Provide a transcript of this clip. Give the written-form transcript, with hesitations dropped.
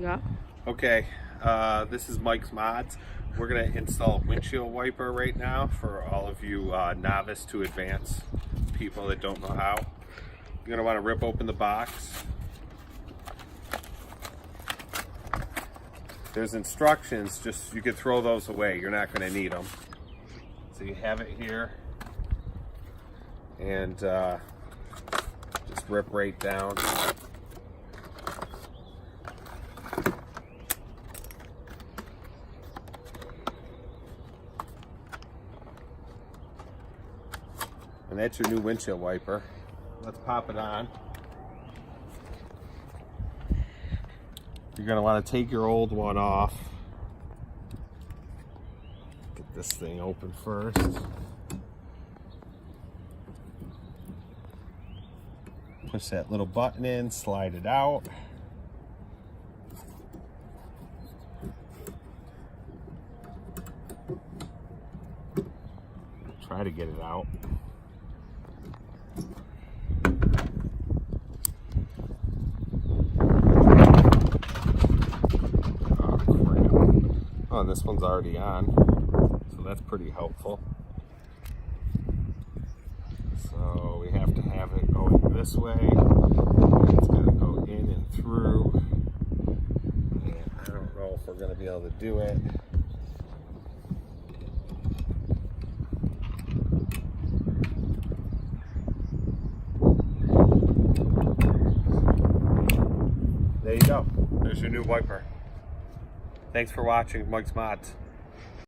Yeah. Okay, this is Mike's Mods. We're going to install a windshield wiper right now for all of you novice to advanced people that don't know how. You're going to want to rip open the box. There's instructions, just you could throw those away. You're not going to need them. So you have it here. And just rip right down. And that's your new windshield wiper. Let's pop it on. You're going to want to take your old one off. Get this thing open first. Push that little button in, slide it out. Try to get it out. Oh, and this one's already on, so that's pretty helpful. So we have to have it going this way, and it's going to go in and through, and I don't know if we're going to be able to do it. There you go. There's your new wiper. Thanks for watching Mike's Mods.